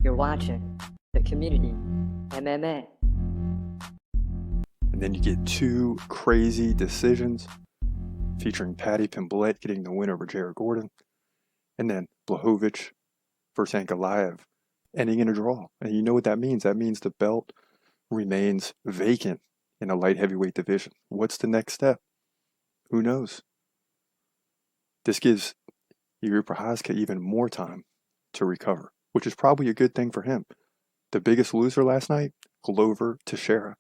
You're watching the Community MMA. And then you get two crazy decisions featuring Paddy Pimblett getting the win over Jared Gordon, and then Blachowicz versus Ankalaev ending in a draw. And you know what that means? That means the belt remains vacant in the light heavyweight division. What's the next step? Who knows? This gives Yuri Prochazka even more time to recover, which is probably a good thing for him. The biggest loser last night, Glover Teixeira,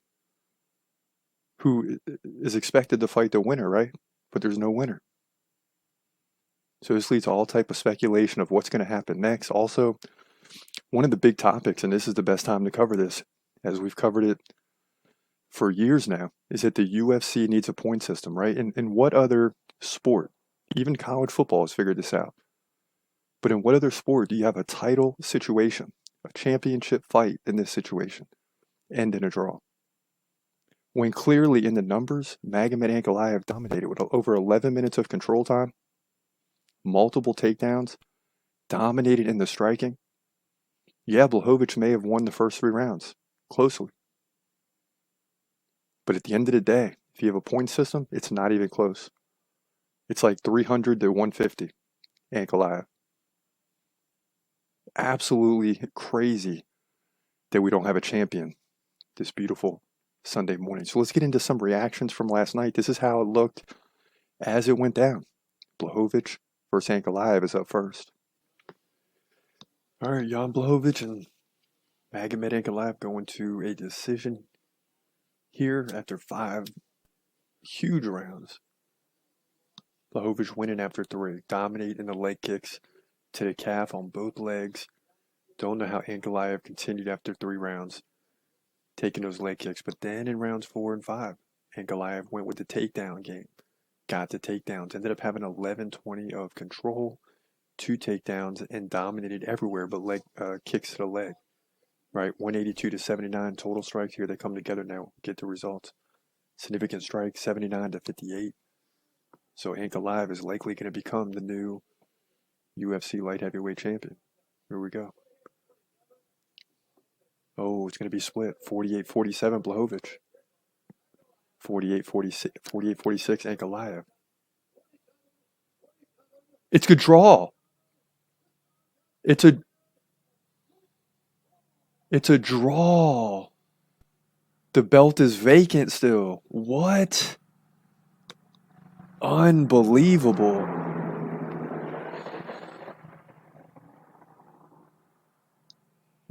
who is expected to fight the winner, right? But there's no winner. So this leads to all type of speculation of what's going to happen next. Also, one of the big topics, and this is the best time to cover this, as we've covered it for years now, is that the UFC needs a point system, right? In what other sport, even college football has figured this out, but in what other sport do you have a title situation, a championship fight in this situation, end in a draw? When clearly in the numbers, Magomed Ankalaev dominated with over 11 minutes of control time, multiple takedowns, dominated in the striking. Yeah, Blachowicz may have won the first 3 rounds, closely. But at the end of the day, if you have a point system, it's not even close. It's like 300 to 150, Ankalaev. Absolutely crazy that we don't have a champion this beautiful Sunday morning. So let's get into some reactions from last night. This is how it looked as it went down. Blachowicz versus Ankalaev is up first. All right, Jan Blachowicz and Magomed Ankalaev going to a decision here after 5 huge rounds. Blachowicz winning after 3, dominating the leg kicks to the calf on both legs. Don't know how Ankalaev continued after 3 rounds, taking those leg kicks. But then in rounds 4 and 5, Ankalaev went with the takedown game. Got the takedowns. Ended up having 11-20 of control, 2 takedowns, and dominated everywhere but leg kicks to the leg. Right, 182 to 79 total strikes. Here they come together now, get the results. Significant strike, 79 to 58. So Ankalaev is likely going to become the new UFC light heavyweight champion. Here we go. Oh, it's going to be split. 48-47 Blachowicz. 48-46 Ankalaev. It's a draw. It's a draw. The belt is vacant still. What? Unbelievable.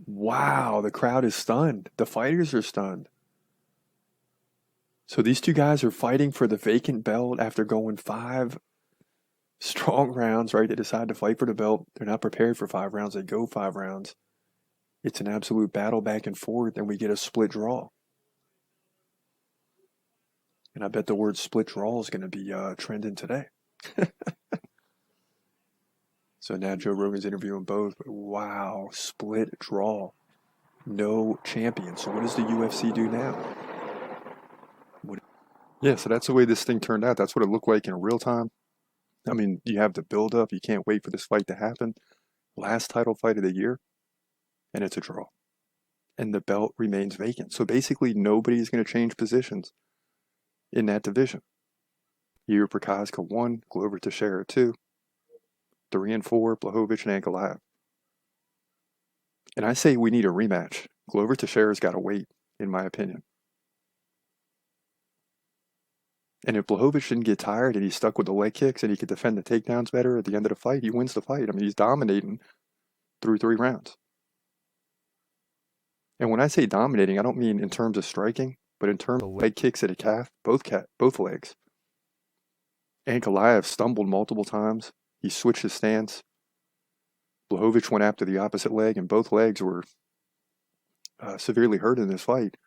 Wow, the crowd is stunned. The fighters are stunned. So these two guys are fighting for the vacant belt after going 5 strong rounds, right? They decide to fight for the belt. They're not prepared for 5 rounds. They go 5 rounds. It's an absolute battle back and forth, and we get a split draw. And I bet the word split draw is going to be trending today. So now Joe Rogan's interviewing both. Wow, split draw. No champion. So what does the UFC do now? Yeah, so that's the way this thing turned out. That's what it looked like in real time. I mean, you have the build-up. You can't wait for this fight to happen. Last title fight of the year, and it's a draw. And the belt remains vacant. So basically, nobody's going to change positions in that division. Yuri Prochazka 1, Glover Teixeira 2, 3 and 4, Blachowicz and Ankalaev. And I say we need a rematch. Glover Teixeira's got to wait, in my opinion. And if Blachowicz didn't get tired and he's stuck with the leg kicks and he could defend the takedowns better at the end of the fight, he wins the fight. I mean, he's dominating through 3 rounds. And when I say dominating, I don't mean in terms of striking, but in terms of leg kicks at a calf, both legs. Ankalaev stumbled multiple times. He switched his stance. Blachowicz went after the opposite leg, and both legs were severely hurt in this fight.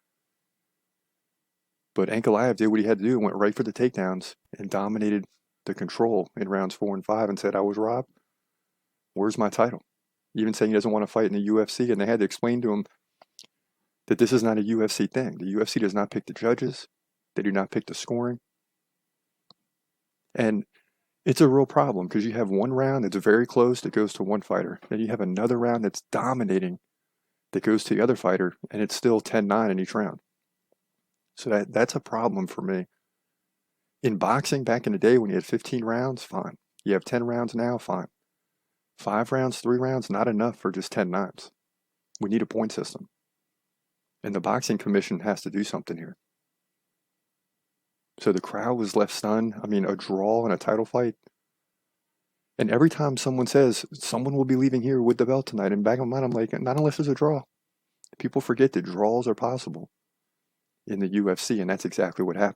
But Ankalaev did what he had to do and went right for the takedowns and dominated the control in rounds 4 and 5 and said, I was robbed. Where's my title? Even saying he doesn't want to fight in the UFC, and they had to explain to him that this is not a UFC thing. The UFC does not pick the judges. They do not pick the scoring. And it's a real problem because you have one round that's very close that goes to one fighter. Then you have another round that's dominating that goes to the other fighter, and it's still 10-9 in each round. So that's a problem for me. In boxing, back in the day when you had 15 rounds, fine. You have 10 rounds now, fine. 5 rounds, 3 rounds, not enough for just 10-9s. We need a point system. And the boxing commission has to do something here. So the crowd was left stunned. I mean, a draw in a title fight. And every time someone says, someone will be leaving here with the belt tonight, in back of my mind, I'm like, not unless there's a draw. People forget that draws are possible in the UFC, and that's exactly what happened.